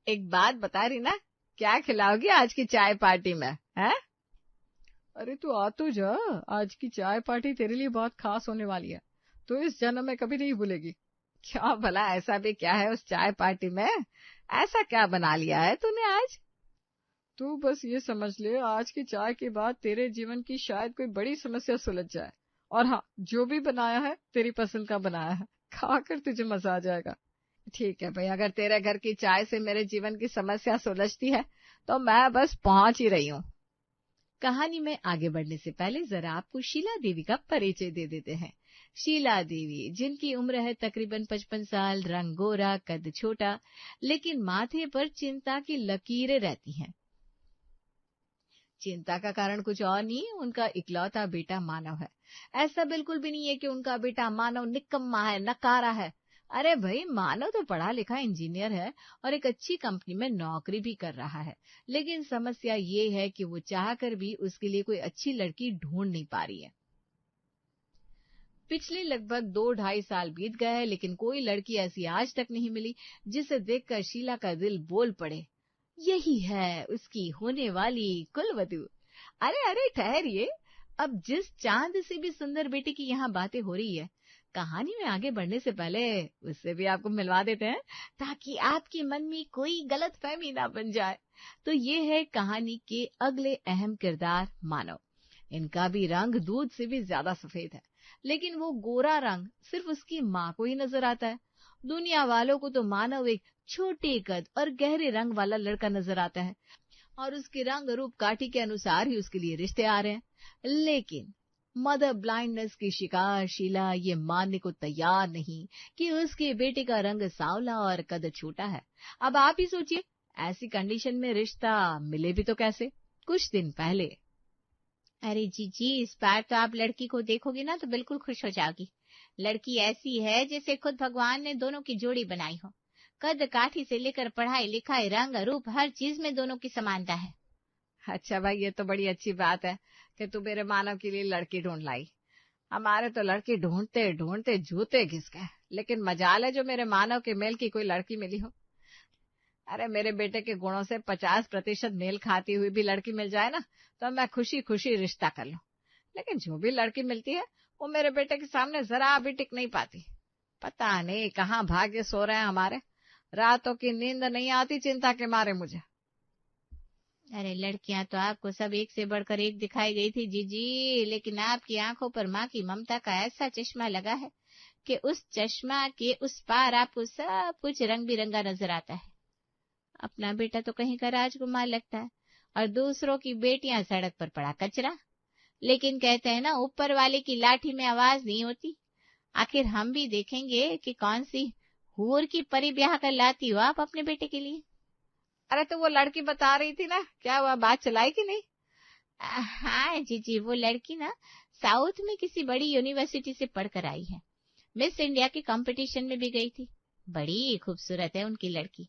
एक बात बता रही ना, क्या खिलाओगी आज की चाय पार्टी में, है? अरे तू आ तो जा, आज की चाय पार्टी तेरे लिए बहुत खास होने वाली है, तो इस जन्म में कभी नहीं भूलेगी। क्या भला ऐसा भी क्या है उस चाय पार्टी में? ऐसा क्या बना लिया है तूने आज? तू बस ये समझ ले, आज की चाय के बाद तेरे जीवन की शायद कोई बड़ी समस्या सुलझ जाए। और हाँ, जो भी बनाया है तेरी पसंद का बनाया है, खाकर तुझे मजा आ जाएगा। ठीक है भाई, अगर तेरे घर की चाय से मेरे जीवन की समस्या सुलझती है तो मैं बस पहुंच ही रही हूँ। कहानी में आगे बढ़ने से पहले जरा आपको शीला देवी का परिचय दे देते हैं। शीला देवी, जिनकी उम्र है तकरीबन 55 साल, रंग गोरा, कद छोटा, लेकिन माथे पर चिंता की लकीरें रहती हैं। चिंता का कारण कुछ और नहीं, उनका इकलौता बेटा मानव है। ऐसा बिल्कुल भी नहीं है कि उनका बेटा मानव निकम्मा है, नकारा है। अरे भाई, मानव तो पढ़ा लिखा इंजीनियर है और एक अच्छी कंपनी में नौकरी भी कर रहा है। लेकिन समस्या ये है कि वो चाहकर भी उसके लिए कोई अच्छी लड़की ढूंढ नहीं पा रही है। पिछले लगभग 2-2.5 साल बीत गए हैं, लेकिन कोई लड़की ऐसी आज तक नहीं मिली जिसे देखकर शीला का दिल बोल पड़े, यही है उसकी होने वाली कुलवधू। अरे अरे ठहरिए, अब जिस चांद से भी सुंदर बेटी की यहाँ बातें हो रही है, कहानी में आगे बढ़ने से पहले उससे भी आपको मिलवा देते हैं, ताकि आपके मन में कोई गलत फहमी ना बन जाए। तो ये है कहानी के अगले अहम किरदार, मानव। इनका भी रंग दूध से भी ज्यादा सफेद है, लेकिन वो गोरा रंग सिर्फ उसकी माँ को ही नजर आता है। दुनिया वालों को तो मानव एक छोटे कद और गहरे रंग वाला लड़का नजर आता है और उसके रंग रूप काठी के अनुसार ही उसके लिए रिश्ते आ रहे हैं। लेकिन मदर ब्लाइंडनेस की शिकार शीला ये मानने को तैयार नहीं कि उसके बेटे का रंग सांवला और कद छोटा है। अब आप ही सोचिए, ऐसी कंडीशन में रिश्ता मिले भी तो कैसे? कुछ दिन पहले, अरे जीजी, इस बार तो आप लड़की को देखोगी ना तो बिल्कुल खुश हो जाओगी। लड़की ऐसी है जैसे खुद भगवान ने दोनों की जोड़ी बनाई हो। कद काठी से लेकर पढ़ाई लिखाई, रंग रूप, हर चीज में दोनों की समानता है। अच्छा भाई, ये तो बड़ी अच्छी बात है कि तू मेरे मानव के लिए लड़की ढूंढ लाई। हमारे तो लड़की ढूंढते ढूंढते जूते घिस गए, लेकिन मजाल है जो मेरे मानव के मेल की कोई लड़की मिली हो। अरे मेरे बेटे के गुणों से 50% मेल खाती हुई भी लड़की मिल जाए ना, तो मैं खुशी खुशी रिश्ता कर लूं। लेकिन जो भी लड़की मिलती है वो मेरे बेटे के सामने जरा भी टिक नहीं पाती। पता नहीं कहाँ भाग्य सो रहे हैं हमारे, रातों की नींद नहीं आती चिंता के मारे मुझे। अरे लड़कियां तो आपको सब एक से बढ़कर एक दिखाई गई थी जीजी, लेकिन आपकी आंखों पर माँ की ममता का ऐसा चश्मा लगा है कि उस चश्मा के उस पार आपको सब कुछ रंग बिरंगा नजर आता है। अपना बेटा तो कहीं का राजकुमार लगता है और दूसरों की बेटियां सड़क पर पड़ा कचरा। लेकिन कहते हैं ना, ऊपर वाले की लाठी में आवाज नहीं होती। आखिर हम भी देखेंगे कि कौन सी हूर की परी ब्याह कर लाती हो आप अपने बेटे के लिए। अरे तो वो लड़की बता रही थी ना, क्या वह बात चलाई कि नहीं? हाँ जीजी, वो लड़की ना साउथ में किसी बड़ी यूनिवर्सिटी से पढ़कर आई है। मिस इंडिया के कंपटीशन में भी गई थी। बड़ी खूबसूरत है उनकी लड़की।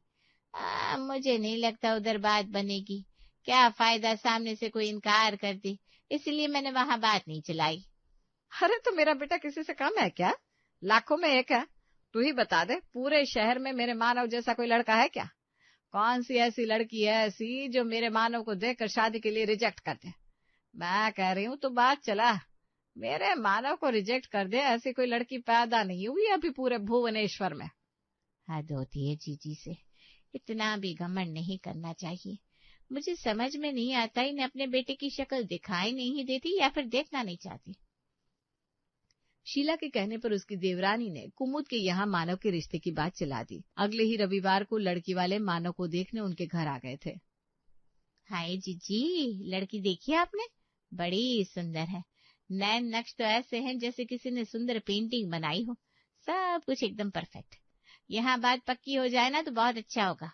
मुझे नहीं लगता उधर बात बनेगी। क्या फायदा सामने से कोई इनकार कर दे, इसलिए मैंने वहां बात नहीं चलाई। अरे तो मेरा बेटा किसी से कम है क्या? लाखों में एक है। तू ही बता दे, पूरे शहर में मेरे मानव जैसा कोई लड़का है क्या? कौन सी ऐसी लड़की है ऐसी जो मेरे मानव को देखकर शादी के लिए रिजेक्ट कर दे? मैं कह रही हूँ तो बात चला, मेरे मानव को रिजेक्ट कर दे ऐसी कोई लड़की पैदा नहीं हुई अभी पूरे भुवनेश्वर में। हद होती है जीजी से, इतना भी घमंड नहीं करना चाहिए। मुझे समझ में नहीं आता, इन्हें अपने बेटे की शक्ल दिखाई नहीं देती या फिर देखना नहीं चाहती। शीला के कहने पर उसकी देवरानी ने कुमुद के यहाँ मानव के रिश्ते की बात चला दी। अगले ही रविवार को लड़की वाले मानव को देखने उनके घर आ गए थे। हाय जीजी, लड़की देखी आपने? बड़ी सुंदर है। नैन नक्श तो ऐसे हैं जैसे किसी ने सुंदर पेंटिंग बनाई हो। सब कुछ एकदम परफेक्ट। यहाँ बात पक्की हो जाए ना तो बहुत अच्छा होगा।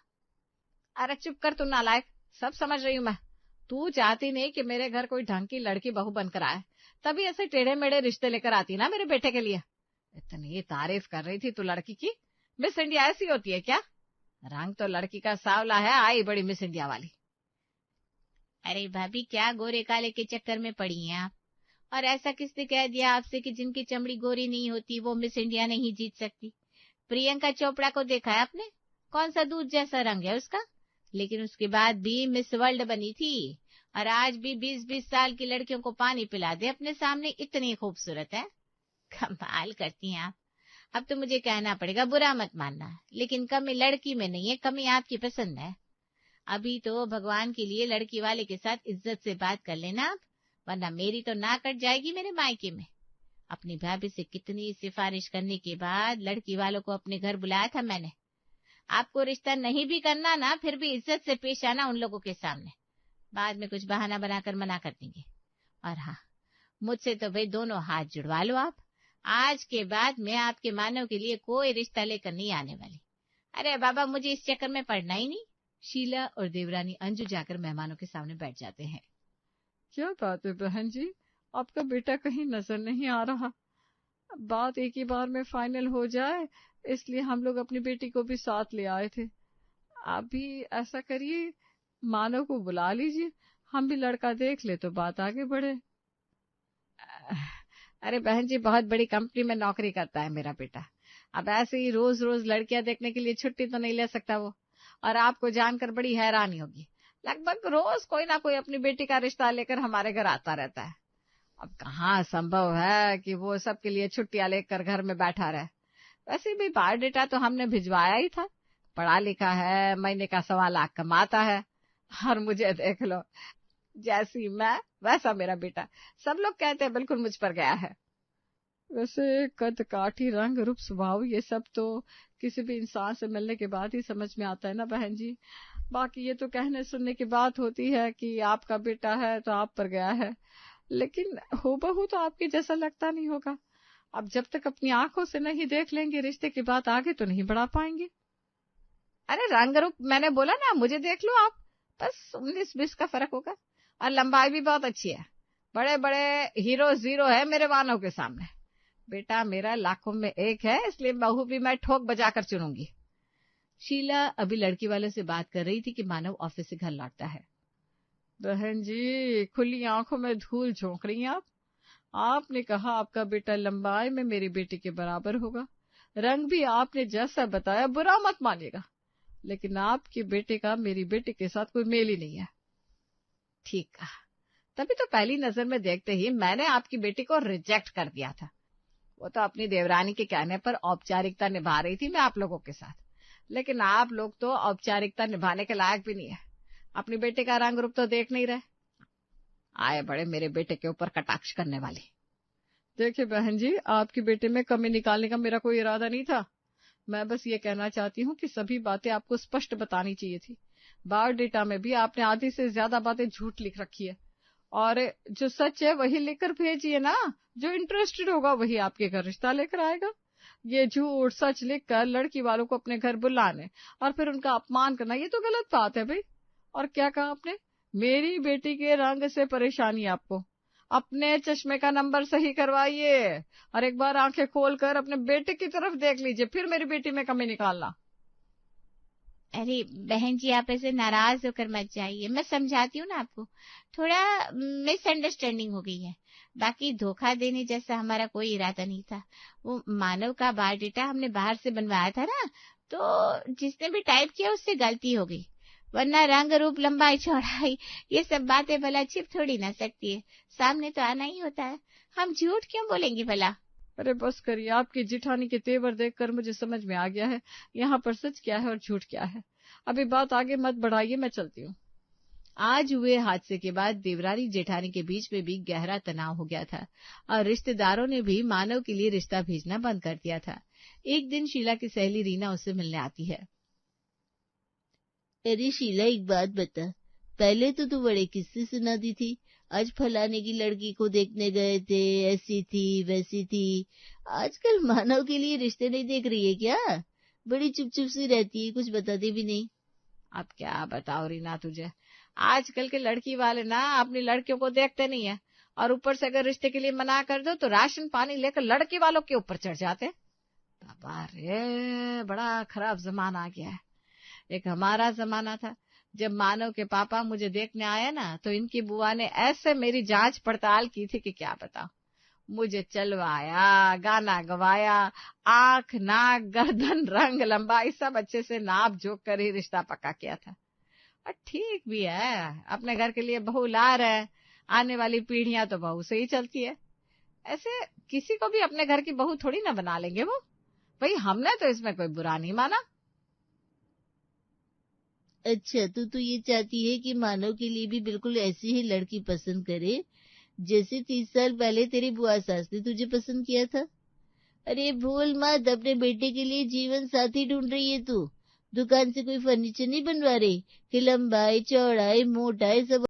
अरे चुप कर तू नालायक, सब समझ रही हूँ मैं। तू चाहती नहीं कि मेरे घर कोई ढंग की लड़की बहू बनकर आए, तभी ऐसे टेढ़े मेढ़े रिश्ते लेकर आती ना मेरे बेटे के लिए। इतनी तारीफ कर रही थी तू लड़की की। मिस इंडिया ऐसी होती है क्या? रंग तो लड़की का सांवला है, आई बड़ी मिस इंडिया वाली। अरे भाभी, क्या गोरे काले के चक्कर में पड़ी हैं आप? और ऐसा किसने कह दिया आपसे कि जिनकी चमड़ी गोरी नहीं होती वो मिस इंडिया नहीं जीत सकती? प्रियंका चोपड़ा को देखा है आपने? कौन सा दूध जैसा रंग है उसका, लेकिन उसके बाद भी मिस वर्ल्ड बनी थी, और आज भी 20-20 साल की लड़कियों को पानी पिला दे अपने सामने, इतनी खूबसूरत है। कमाल करती हैं आप। अब तो मुझे कहना पड़ेगा, बुरा मत मानना, लेकिन कमी लड़की में नहीं है, कमी आपकी पसंद है। अभी तो भगवान के लिए लड़की वाले के साथ इज्जत से बात कर लेना आप, वरना मेरी तो नाक कट जाएगी मेरे मायके में। अपनी भाभी से कितनी सिफारिश करने के बाद लड़की वालों को अपने घर बुलाया था मैंने। आपको रिश्ता नहीं भी करना ना, फिर भी इज्जत से पेश आना उन लोगों के सामने, बाद में कुछ बहाना बनाकर मना कर देंगे। और हाँ, मुझसे तो भाई दोनों हाथ जुड़वा लो आप। आज के बाद मैं आपके मानव के लिए कोई रिश्ता लेकर नहीं आने वाली। अरे बाबा, मुझे इस चक्कर में पड़ना ही नहीं। शीला और देवरानी अंजू जाकर मेहमानों के सामने बैठ जाते हैं। क्या बात है बहन जी, आपका बेटा कहीं नजर नहीं आ रहा। बात एक ही बार में फाइनल हो जाए, इसलिए हम लोग अपनी बेटी को भी साथ ले आए थे। आप भी ऐसा करिए, मानव को बुला लीजिए, हम भी लड़का देख ले तो बात आगे बढ़े। अरे बहन जी, बहुत बड़ी कंपनी में नौकरी करता है मेरा बेटा। अब ऐसे ही रोज रोज लड़कियां देखने के लिए छुट्टी तो नहीं ले सकता वो। और आपको जानकर बड़ी हैरानी होगी, लगभग रोज कोई ना कोई अपनी बेटी का रिश्ता लेकर हमारे घर आता रहता है। अब कहाँ संभव है कि वो सबके लिए छुट्टियां लेकर घर में बैठा रहे। वैसे भी बायोडेटा तो हमने भिजवाया ही था, पढ़ा लिखा है, महीने का 1.25 लाख कमाता है। और मुझे देख लो, जैसी मैं वैसा मेरा बेटा। सब लोग कहते हैं बिल्कुल मुझ पर गया है। वैसे कद काठी, रंग रूप, स्वभाव, ये सब तो किसी भी इंसान से मिलने के बाद ही समझ में आता है ना बहन जी। बाकी ये तो कहने सुनने की बात होती है कि आपका बेटा है तो आप पर गया है, लेकिन हूबहू तो आपके जैसा लगता नहीं होगा। अब जब तक अपनी आंखों से नहीं देख लेंगे, रिश्ते की बात आगे तो नहीं बढ़ा पाएंगे। अरे रंग रूप मैंने बोला ना, मुझे देख लो आप, बस 19-20 का फर्क होगा। और लंबाई भी बहुत अच्छी है, बड़े बड़े हीरो जीरो है मेरे मानव के सामने। बेटा मेरा लाखों में एक है, इसलिए बहू भी मैं ठोक बजाकर चुनूंगी। शीला अभी लड़की वाले से बात कर रही थी कि मानव ऑफिस से घर लौटता है। बहन जी, खुली आंखों में धूल झोंक रही हैं आप। आपने कहा आपका बेटा लंबाई में मेरी बेटी के बराबर होगा, रंग भी आपने जैसा बताया, बुरा मत मानिएगा, लेकिन आपके बेटे का मेरी बेटी के साथ कोई मेल ही नहीं है। ठीक कहा, तभी तो पहली नजर में देखते ही मैंने आपकी बेटी को रिजेक्ट कर दिया था। वो तो अपनी देवरानी के कहने पर औपचारिकता निभा रही थी मैं आप लोगों के साथ, लेकिन आप लोग तो औपचारिकता निभाने के लायक भी नहीं है। अपनी बेटे का रंग रूप तो देख नहीं रहे, आए बड़े मेरे बेटे के ऊपर कटाक्ष करने वाले। देखिए बहन जी, आपके बेटे में कमी निकालने का मेरा कोई इरादा नहीं था। मैं बस ये कहना चाहती हूँ कि सभी बातें आपको स्पष्ट बतानी चाहिए थी। बायोडेटा में भी आपने आधी से ज्यादा बातें झूठ लिख रखी है, और जो सच है वही लिखकर भेजिए ना। जो इंटरेस्टेड होगा वही आपके घर रिश्ता लेकर आएगा। ये झूठ सच लिखकर लड़की वालों को अपने घर बुलाने और फिर उनका अपमान करना, ये तो गलत बात है भाई। और क्या कहा आपने? मेरी बेटी के रंग से परेशानी आपको? अपने चश्मे का नंबर सही करवाइए और एक बार आंखें खोलकर अपने बेटे की तरफ देख लीजिए, फिर मेरी बेटी में कमी निकालना। अरे बहन जी, आप ऐसे नाराज होकर मत जाइए, मैं समझाती हूँ ना आपको। थोड़ा मिसअंडरस्टैंडिंग हो गई है, बाकी धोखा देने जैसा हमारा कोई इरादा नहीं था। वो मानव का बायोडेटा हमने बाहर से बनवाया था ना, तो जिसने भी टाइप किया उससे गलती हो गई, वरना रंग रूप लंबाई चौड़ाई ये सब बातें भला छिप थोड़ी ना सकती है, सामने तो आना ही होता है। हम झूठ क्यों बोलेंगे भला? अरे बस करिए, आपकी जिठानी के तेवर देखकर मुझे समझ में आ गया है यहाँ पर सच क्या है और झूठ क्या है। अभी बात आगे मत बढ़ाइए, मैं चलती हूँ। आज हुए हादसे के बाद देवरानी जेठानी के बीच में भी गहरा तनाव हो गया था और रिश्तेदारों ने भी मानव के लिए रिश्ता भेजना बंद कर दिया था। एक दिन शीला की सहेली रीना उससे मिलने आती है। अरे शीला, एक बात बता, पहले तो तू बड़े किस्से सुनाती थी। आज फलाने की लड़की को देखने गए थे, ऐसी थी वैसी थी। आजकल मानव के लिए रिश्ते नहीं देख रही है क्या? बड़ी चुप चुप सी रहती है, कुछ बताती भी नहीं। अब क्या बताओ रीना तुझे, आजकल के लड़की वाले ना अपनी लड़कियों को देखते नहीं है, और ऊपर से अगर रिश्ते के लिए मना कर दो तो राशन पानी लेकर लड़की वालों के ऊपर चढ़ जाते। बाबा रे, बड़ा खराब जमाना आ गया है। एक हमारा जमाना था, जब मानव के पापा मुझे देखने आए ना, तो इनकी बुआ ने ऐसे मेरी जांच पड़ताल की थी कि क्या बताओ। मुझे चलवाया, गाना गवाया, आंख नाक गर्दन रंग लंबाई सब अच्छे से नाप जोक कर ही रिश्ता पक्का किया था। ठीक भी है, अपने घर के लिए बहू ला रहे, आने वाली पीढ़ियां तो बहू से ही चलती है। ऐसे किसी को भी अपने घर की बहू थोड़ी ना बना लेंगे वो। भाई हमने तो इसमें कोई बुरा नहीं माना। अच्छा, तो ये चाहती है कि मानव के लिए भी बिल्कुल ऐसी ही लड़की पसंद करे जैसे 30 साल पहले तेरी बुआ सास ने तुझे पसंद किया था। अरे भूल मत, अपने बेटे के लिए जीवन साथी ढूंढ रही है तू। दुकान से कोई फर्नीचर नहीं बनवा रही कि लंबाई चौड़ाई मोटाई सब